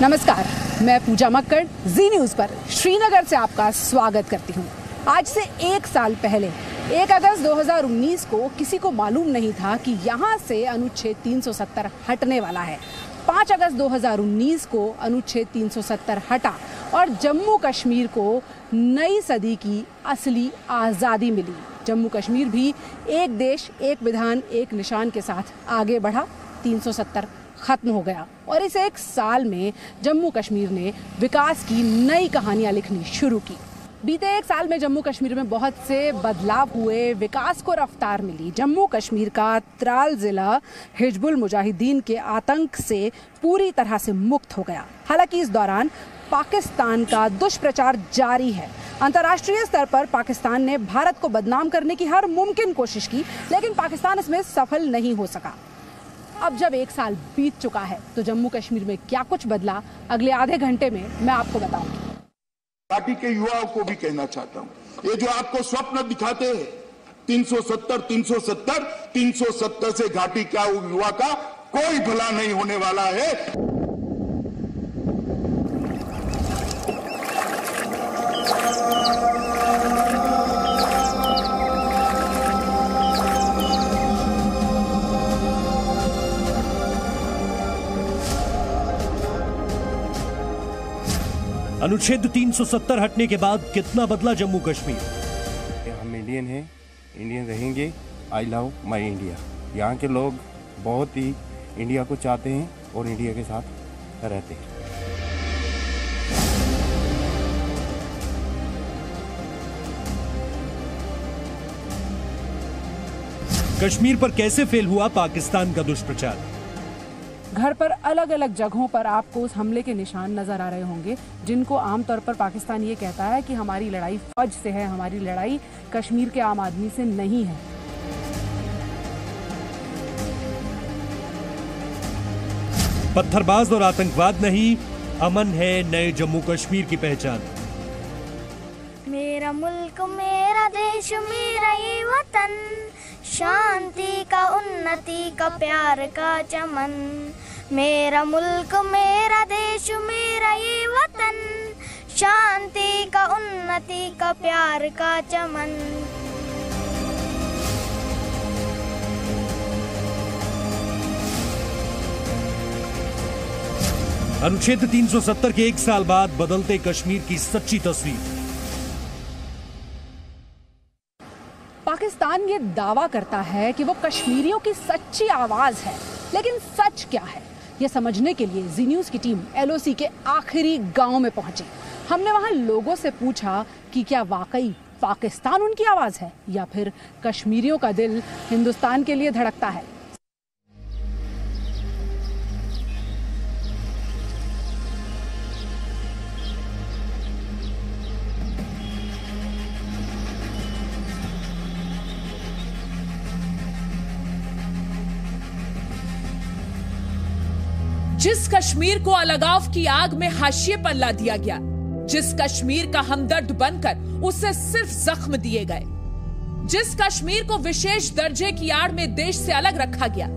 नमस्कार, मैं पूजा मक्कड़ जी न्यूज़ पर श्रीनगर से आपका स्वागत करती हूँ। आज से एक साल पहले 1 अगस्त 2019 को किसी को मालूम नहीं था कि यहाँ से अनुच्छेद 370 हटने वाला है। 5 अगस्त 2019 को अनुच्छेद 370 हटा और जम्मू कश्मीर को नई सदी की असली आज़ादी मिली। जम्मू कश्मीर भी एक देश, एक विधान, एक निशान के साथ आगे बढ़ा। 370 खत्म हो गया और इस एक साल में जम्मू कश्मीर ने विकास की नई कहानियां लिखनी शुरू की। बीते एक साल में जम्मू कश्मीर में बहुत से बदलाव हुए, विकास को रफ्तार मिली। जम्मू कश्मीर का त्राल जिला हिजबुल मुजाहिदीन के आतंक से पूरी तरह से मुक्त हो गया। हालांकि इस दौरान पाकिस्तान का दुष्प्रचार जारी है। अंतर्राष्ट्रीय स्तर पर पाकिस्तान ने भारत को बदनाम करने की हर मुमकिन कोशिश की, लेकिन पाकिस्तान इसमें सफल नहीं हो सका। अब जब एक साल बीत चुका है तो जम्मू कश्मीर में क्या कुछ बदला, अगले आधे घंटे में मैं आपको बताऊंगी। पार्टी के युवाओं को भी कहना चाहता हूं, ये जो आपको स्वप्न दिखाते हैं 370 से घाटी क्या युवा का कोई भला नहीं होने वाला है। अनुच्छेद 370 हटने के बाद कितना बदला जम्मू कश्मीर? हम इंडियन हैं, इंडियन रहेंगे। I love my India. यहाँ के लोग बहुत ही इंडिया को चाहते हैं और इंडिया के साथ रहते हैं। कश्मीर पर कैसे फेल हुआ पाकिस्तान का दुष्प्रचार? घर पर अलग अलग जगहों पर आपको उस हमले के निशान नजर आ रहे होंगे, जिनको आमतौर पर पाकिस्तान ये कहता है कि हमारी लड़ाई फौज से है, हमारी लड़ाई कश्मीर के आम आदमी से नहीं है। पत्थरबाज और आतंकवाद नहीं, अमन है नए जम्मू कश्मीर की पहचान। मेरा मुल्क, मेरा देश, मेरा ये वतन, शांति का, उन्नति का, प्यार का चमन। मेरा मुल्क, मेरा देश, मेरा ये वतन, शांति का, उन्नति का, प्यार का चमन। अनुच्छेद 370 के एक साल बाद बदलते कश्मीर की सच्ची तस्वीर। पाकिस्तान ये दावा करता है कि वो कश्मीरियों की सच्ची आवाज है, लेकिन सच क्या है ये समझने के लिए जी न्यूज़ की टीम LOC के आखिरी गांव में पहुंची। हमने वहां लोगों से पूछा कि क्या वाकई पाकिस्तान उनकी आवाज है या फिर कश्मीरियों का दिल हिंदुस्तान के लिए धड़कता है। जिस कश्मीर को अलगाव की आग में हाशिए पर ला दिया गया, जिस कश्मीर का हमदर्द बनकर उसे सिर्फ जख्म दिए गए, जिस कश्मीर को विशेष दर्जे की आड़ में देश से अलग रखा गया,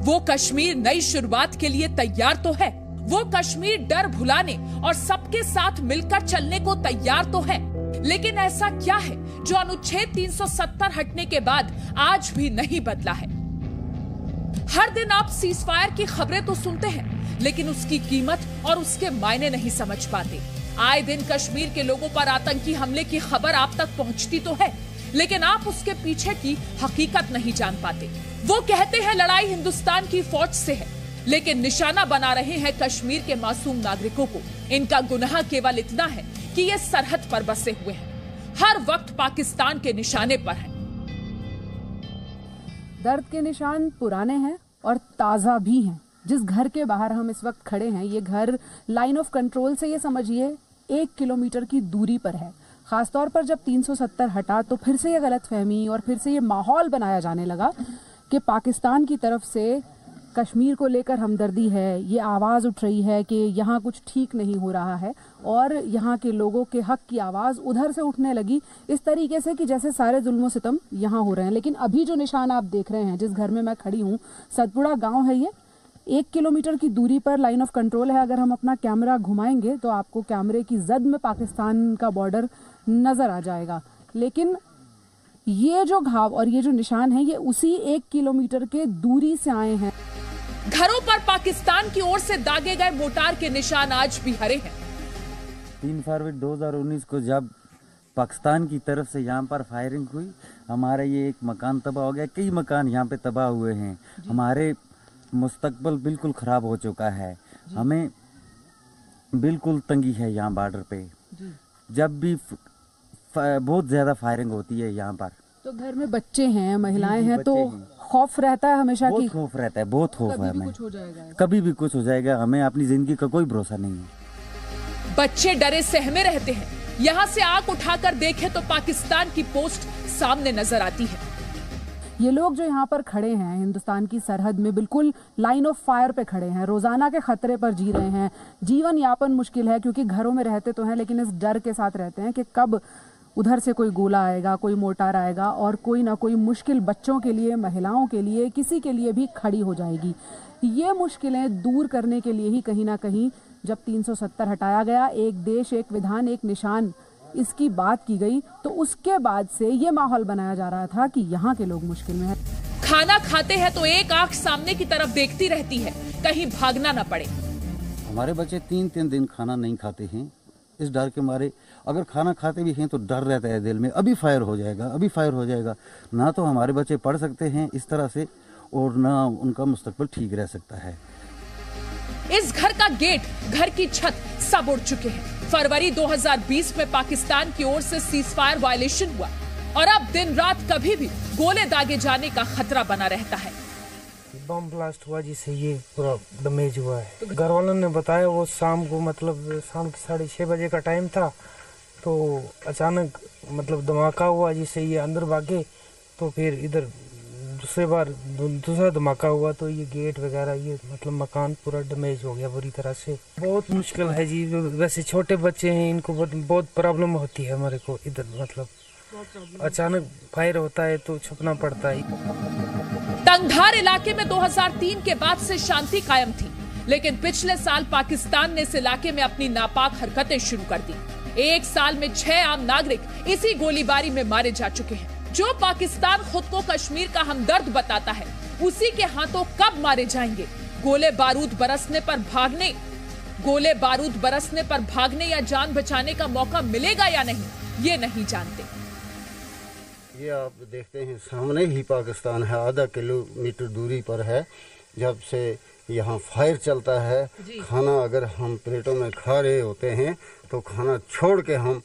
वो कश्मीर नई शुरुआत के लिए तैयार तो है। वो कश्मीर डर भुलाने और सबके साथ मिलकर चलने को तैयार तो है। लेकिन ऐसा क्या है जो अनुच्छेद 370 हटने के बाद आज भी नहीं बदला है? हर दिन आप सीजफायर की खबरें तो सुनते हैं, लेकिन उसकी कीमत और उसके मायने नहीं समझ पाते। आए दिन कश्मीर के लोगों पर आतंकी हमले की खबर आप तक पहुंचती तो है, लेकिन आप उसके पीछे की हकीकत नहीं जान पाते। वो कहते हैं लड़ाई हिंदुस्तान की फौज से है, लेकिन निशाना बना रहे हैं कश्मीर के मासूम नागरिकों को। इनका गुनाह केवल इतना है कि ये सरहद पर बसे हुए हैं, हर वक्त पाकिस्तान के निशाने पर हैं। दर्द के निशान पुराने हैं और ताजा भी हैं। जिस घर के बाहर हम इस वक्त खड़े हैं, ये घर लाइन ऑफ कंट्रोल से ये समझिए 1 किलोमीटर की दूरी पर है। खासतौर पर जब 370 हटा तो फिर से ये गलतफहमी और फिर से ये माहौल बनाया जाने लगा कि पाकिस्तान की तरफ से कश्मीर को लेकर हमदर्दी है, ये आवाज़ उठ रही है कि यहाँ कुछ ठीक नहीं हो रहा है और यहाँ के लोगों के हक की आवाज़ उधर से उठने लगी, इस तरीके से कि जैसे सारे जुल्म सितम यहाँ हो रहे हैं। लेकिन अभी जो निशान आप देख रहे हैं, जिस घर में मैं खड़ी हूँ, सतपुड़ा गांव है ये, 1 किलोमीटर की दूरी पर लाइन ऑफ कंट्रोल है। अगर हम अपना कैमरा घुमाएंगे तो आपको कैमरे की जद में पाकिस्तान का बॉर्डर नजर आ जाएगा। लेकिन ये जो घाव और ये जो निशान है ये उसी 1 किलोमीटर के दूरी से आए हैं। घरों पर पाकिस्तान की ओर से दागे गए मोर्टार के निशान आज भी हरे हैं। 3 फरवरी 2019 को जब पाकिस्तान की तरफ से यहाँ पर फायरिंग हुई, हमारा ये एक मकान तबाह हो गया, कई मकान यहाँ पे तबाह हुए हैं। हमारे मुस्तकबिल बिल्कुल ख़राब हो चुका है, हमें बिल्कुल तंगी है यहाँ बॉर्डर पे। जब भी बहुत ज़्यादा फायरिंग होती है यहाँ पर, तो घर में बच्चे हैं, महिलाएं हैं, तो खौफ रहता है हमेशा की। खौफ रहता है, बहुत खौफ है हमें, कभी भी कुछ हो जाएगा। हमें अपनी जिंदगी का कोई भरोसा नहीं है। बच्चे डरे सहमे रहते हैं। यहाँ से आंख उठाकर देखें तो पाकिस्तान की पोस्ट सामने नजर आती है। ये लोग जो यहाँ पर खड़े हैं हिंदुस्तान की सरहद में, बिल्कुल लाइन ऑफ फायर पे खड़े हैं, रोजाना के खतरे पर जी रहे हैं। जीवन यापन मुश्किल है क्योंकि घरों में रहते तो हैं लेकिन इस डर के साथ रहते हैं कि कब उधर से कोई गोला आएगा, कोई मोर्टार आएगा और कोई ना कोई मुश्किल बच्चों के लिए, महिलाओं के लिए, किसी के लिए भी खड़ी हो जाएगी। ये मुश्किलें दूर करने के लिए ही कहीं ना कहीं जब 370 हटाया गया, एक देश एक विधान एक निशान, इसकी बात की गई, तो उसके बाद से ये माहौल बनाया जा रहा था कि यहाँ के लोग मुश्किल में हैं। खाना खाते हैं तो एक आंख सामने की तरफ देखती रहती है, कहीं भागना न पड़े। हमारे बच्चे 3-3 दिन खाना नहीं खाते हैं इस डर के मारे। अगर खाना खाते भी हैं तो डर रहता है दिल में, अभी फायर हो जाएगा, अभी फायर हो जाएगा। ना तो हमारे बच्चे पढ़ सकते हैं इस तरह से और ना उनका मुस्तकबिल ठीक रह सकता है। इस घर का गेट, घर की छत सब उड़ चुके हैं। फरवरी 2020 में पाकिस्तान की ओर से सीजफायर वायलेशन हुआ और अब दिन रात कभी भी गोले दागे जाने का खतरा बना रहता है। बम ब्लास्ट हुआ जिससे ये पूरा डैमेज हुआ है। तो घर वालों ने बताया वो शाम को, मतलब शाम के 6:30 बजे का टाइम था, तो अचानक मतलब धमाका हुआ जिससे ये अंदर भागे। तो फिर इधर दूसरा धमाका हुआ तो ये गेट वगैरह, ये मतलब मकान पूरा डैमेज हो गया बुरी तरह से। बहुत मुश्किल है जी, वैसे छोटे बच्चे हैं, इनको बहुत प्रॉब्लम होती है हमारे को इधर, मतलब अचानक फायर होता है तो छुपना पड़ता है। तंगधार इलाके में 2003 के बाद से शांति कायम थी, लेकिन पिछले साल पाकिस्तान ने इस इलाके में अपनी नापाक हरकतें शुरू कर दी। एक साल में 6 आम नागरिक इसी गोलीबारी में मारे जा चुके हैं। जो पाकिस्तान खुद को कश्मीर का हमदर्द बताता है, उसी के हाथों कब मारे जाएंगे? गोले बारूद बरसने पर भागने या जान बचाने का मौका मिलेगा या नहीं, ये नहीं जानते। ये आप देखते हैं सामने ही पाकिस्तान है, आधा किलोमीटर दूरी पर है। जब से यहाँ फायर चलता है, खाना अगर हम प्लेटों में खा रहे होते हैं तो खाना छोड़ के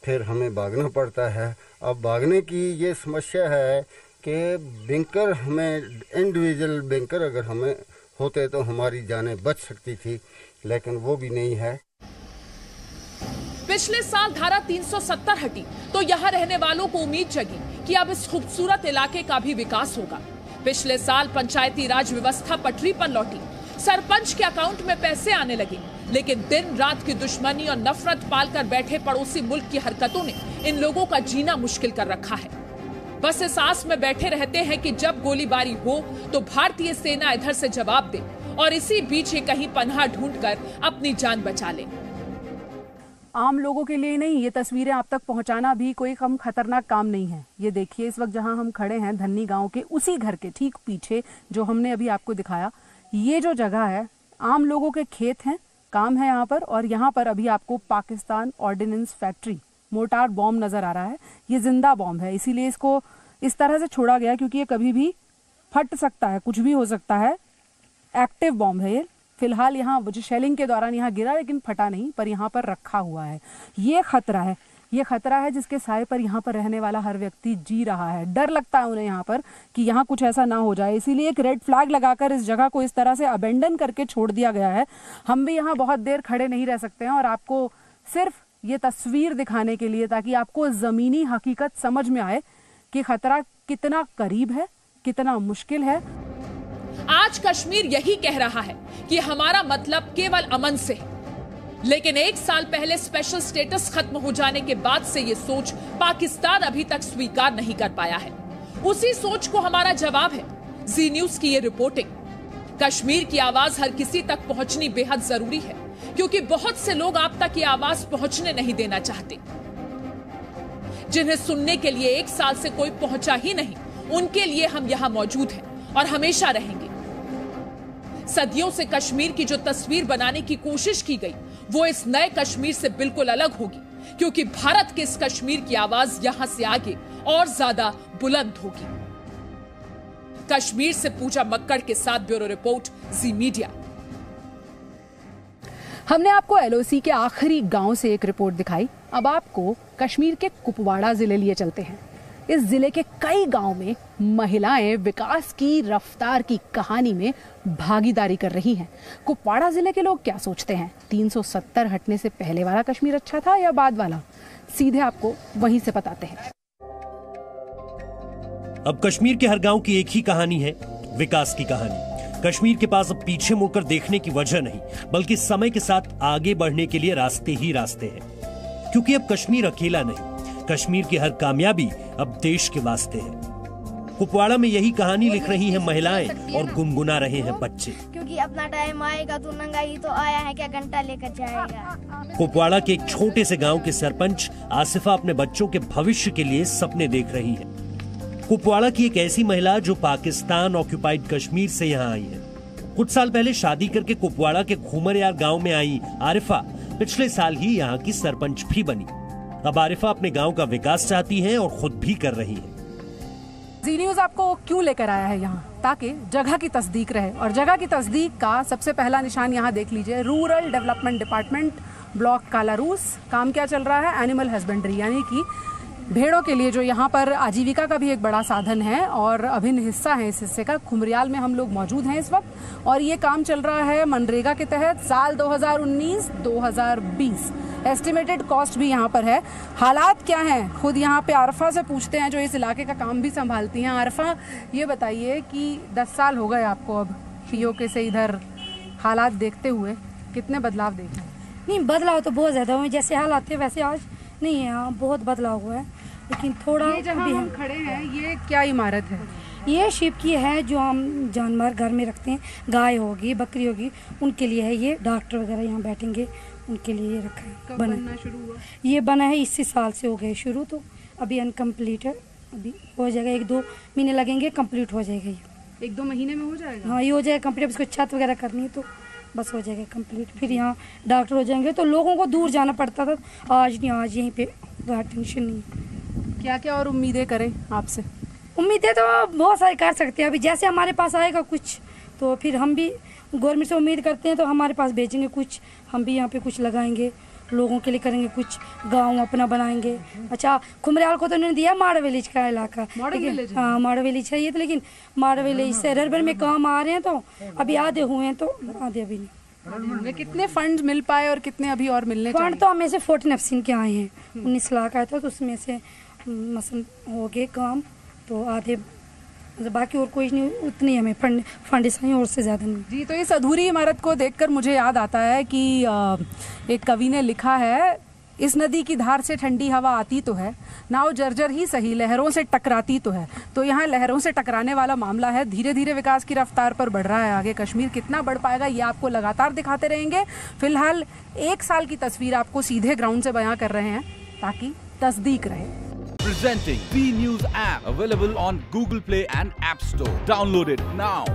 फिर हमें भागना पड़ता है। अब भागने की ये समस्या है कि बैंकर, हमें इंडिविजुअल बैंकर अगर हमें होते तो हमारी जानें बच सकती थी, लेकिन वो भी नहीं है। पिछले साल धारा 370 हटी तो यहाँ रहने वालों को उम्मीद जगी कि अब इस खूबसूरत इलाके का भी विकास होगा। पिछले साल पंचायती राज व्यवस्था पटरी पर लौटी, सरपंच के अकाउंट में पैसे आने लगे, लेकिन दिन रात की दुश्मनी और नफरत पालकर बैठे पड़ोसी मुल्क की हरकतों ने इन लोगों का जीना मुश्किल कर रखा है। बस इस आस में बैठे रहते हैं कि जब गोलीबारी हो तो भारतीय सेना इधर से जवाब दे और इसी बीच ये कहीं पनाह ढूंढकर अपनी जान बचा ले। आम लोगों के लिए नहीं, ये तस्वीरें आप तक पहुंचाना भी कोई कम खतरनाक काम नहीं है। ये देखिए, इस वक्त जहां हम खड़े हैं धन्नी गांव के उसी घर के ठीक पीछे जो हमने अभी आपको दिखाया, ये जो जगह है आम लोगों के खेत हैं, काम है यहाँ पर। और यहाँ पर अभी आपको Pakistan ordnance factory mortar bomb नजर आ रहा है। ये जिंदा बॉम्ब है, इसीलिए इसको इस तरह से छोड़ा गया क्योंकि ये कभी भी फट सकता है, कुछ भी हो सकता है। एक्टिव बॉम्ब है ये। फिलहाल यहाँ शेलिंग के दौरान यहाँ गिरा लेकिन फटा नहीं, पर यहाँ पर रखा हुआ है। ये खतरा है जिसके साए पर यहाँ पर रहने वाला हर व्यक्ति जी रहा है। डर लगता है उन्हें यहाँ पर कि यहाँ कुछ ऐसा ना हो जाए, इसीलिए एक रेड फ्लैग लगाकर इस जगह को इस तरह से अबेंडन करके छोड़ दिया गया है। हम भी यहाँ बहुत देर खड़े नहीं रह सकते हैं और आपको सिर्फ ये तस्वीर दिखाने के लिए, ताकि आपको जमीनी हकीकत समझ में आए कि खतरा कितना करीब है, कितना मुश्किल है। आज कश्मीर यही कह रहा है कि हमारा मतलब केवल अमन से है, लेकिन एक साल पहले स्पेशल स्टेटस खत्म हो जाने के बाद से ये सोच पाकिस्तान अभी तक स्वीकार नहीं कर पाया है। उसी सोच को हमारा जवाब है जी न्यूज की ये रिपोर्टिंग। कश्मीर की आवाज हर किसी तक पहुंचनी बेहद जरूरी है, क्योंकि बहुत से लोग आप तक ये आवाज पहुंचने नहीं देना चाहते। जिन्हें सुनने के लिए 1 साल से कोई पहुंचा ही नहीं, उनके लिए हम यहां मौजूद हैं और हमेशा रहेंगे। सदियों से कश्मीर की जो तस्वीर बनाने की कोशिश की गई, वो इस नए कश्मीर से बिल्कुल अलग होगी, क्योंकि भारत के इस कश्मीर की आवाज यहां से आगे और ज्यादा बुलंद होगी। कश्मीर से पूजा मक्कड़ के साथ ब्यूरो रिपोर्ट, जी मीडिया। हमने आपको एलओसी के आखिरी गांव से एक रिपोर्ट दिखाई। अब आपको कश्मीर के कुपवाड़ा जिले लिए चलते हैं। इस जिले के कई गांव में महिलाएं विकास की रफ्तार की कहानी में भागीदारी कर रही हैं। कुपवाड़ा जिले के लोग क्या सोचते हैं? 370 हटने से पहले वाला कश्मीर अच्छा था या बाद वाला? सीधे आपको वहीं से बताते हैं। अब कश्मीर के हर गांव की एक ही कहानी है, विकास की कहानी। कश्मीर के पास अब पीछे मुड़कर देखने की वजह नहीं, बल्कि समय के साथ आगे बढ़ने के लिए रास्ते ही रास्ते हैं। क्योंकि अब कश्मीर अकेला नहीं, कश्मीर की हर कामयाबी अब देश के वास्ते है। कुपवाड़ा में यही कहानी लिख रही हैं महिलाएं और गुनगुना रहे हैं बच्चे। क्योंकि अपना टाइम आएगा तो नंगा ही तो आया है, क्या घंटा लेकर जाएगा। कुपवाड़ा के एक छोटे से गांव के सरपंच आसिफा अपने बच्चों के भविष्य के लिए सपने देख रही है। कुपवाड़ा की एक ऐसी महिला जो पाकिस्तान ऑक्यूपाइड कश्मीर से यहाँ आई है। कुछ साल पहले शादी करके कुपवाड़ा के घूमरयार गांव में आई आरिफा पिछले साल ही यहाँ की सरपंच भी बनी। अब आरिफा अपने गांव का विकास चाहती हैं और खुद भी कर रही हैं। जी न्यूज आपको क्यों लेकर आया है यहाँ? ताकि जगह की तस्दीक रहे, और जगह की तस्दीक का सबसे पहला निशान यहाँ देख लीजिए। Rural development department, block Kalarus. काम क्या चल रहा है? एनिमल हस्बेंड्री, यानी कि भेड़ों के लिए, जो यहाँ पर आजीविका का भी एक बड़ा साधन है और अभिन्न हिस्सा है इस हिस्से का। खुमरियाल में हम लोग मौजूद हैं इस वक्त, और ये काम चल रहा है मनरेगा के तहत साल 2019-2020। एस्टिमेटेड कॉस्ट भी यहाँ पर है। हालात क्या हैं, खुद यहाँ पे आरफा से पूछते हैं, जो इस इलाके का काम भी संभालती हैं। आरफा, ये बताइए कि 10 साल हो गए आपको अब पीओके से इधर, हालात देखते हुए कितने बदलाव देखे? नहीं, बदलाव तो बहुत ज़्यादा हुए, जैसे हालात थे वैसे आज नहीं है। यहाँ बहुत बदलाव हुआ है, लेकिन थोड़ा ये जहाँ हम खड़े हैं, ये क्या इमारत है? ये शिप की है, जो हम जानवर घर में रखते हैं, गाय होगी, बकरी होगी, उनके लिए है। ये डॉक्टर वगैरह यहाँ बैठेंगे, उनके लिए ये रखा है। कब बनना शुरू हुआ? ये बना है इसी साल से हो गए शुरू, तो अभी अनकम्प्लीट है। अभी हो जाएगा, 1-2 महीने लगेंगे, कंप्लीट हो जाएगा ये। 1-2 महीने में हो जाएगा? हाँ, ये हो जाएगा कंप्लीट। इसको छत वगैरह करनी है तो बस हो जाएगा कंप्लीट। फिर यहाँ डॉक्टर हो जाएंगे, तो लोगों को दूर जाना पड़ता था, आज नहीं, आज यहीं पे टेंशन नहीं। क्या क्या और उम्मीदें करें आपसे? उम्मीदें तो बहुत सारी कर सकते हैं। अभी जैसे हमारे पास आएगा कुछ, तो फिर हम भी गवर्नमेंट से उम्मीद करते हैं, तो हमारे पास भेजेंगे कुछ, हम भी यहाँ पे कुछ लगाएंगे, लोगों के लिए करेंगे कुछ, गांव अपना बनाएंगे। अच्छा, खुमरियाल को तो उन्होंने दिया मॉडल विलेज का इलाका, हाँ मॉडल विलेज है ये तो, लेकिन मॉडल विलेज से ररबर में काम आ रहे हैं, तो अभी आधे हुए हैं, तो आधे अभी नहीं। कितने फंड मिल पाए और कितने अभी और मिलने चाहिए? फंड तो हमें से 14 अफसीन के आए हैं, 19 लाख आया था, तो उसमें से मसन हो गए काम, तो आधे, बाकी और कोई नहीं, उतनी हमें फंड इसमें और से ज़्यादा नहीं। जी, तो इस अधूरी इमारत को देखकर मुझे याद आता है कि एक कवि ने लिखा है, इस नदी की धार से ठंडी हवा आती तो है, नाव जर्जर ही सही लहरों से टकराती तो है। तो यहाँ लहरों से टकराने वाला मामला है। धीरे धीरे विकास की रफ्तार पर बढ़ रहा है आगे। कश्मीर कितना बढ़ पाएगा ये आपको लगातार दिखाते रहेंगे। फिलहाल 1 साल की तस्वीर आपको सीधे ग्राउंड से बयां कर रहे हैं, ताकि तस्दीक रहे। Presenting B News app, available on Google Play and App Store. Download it now.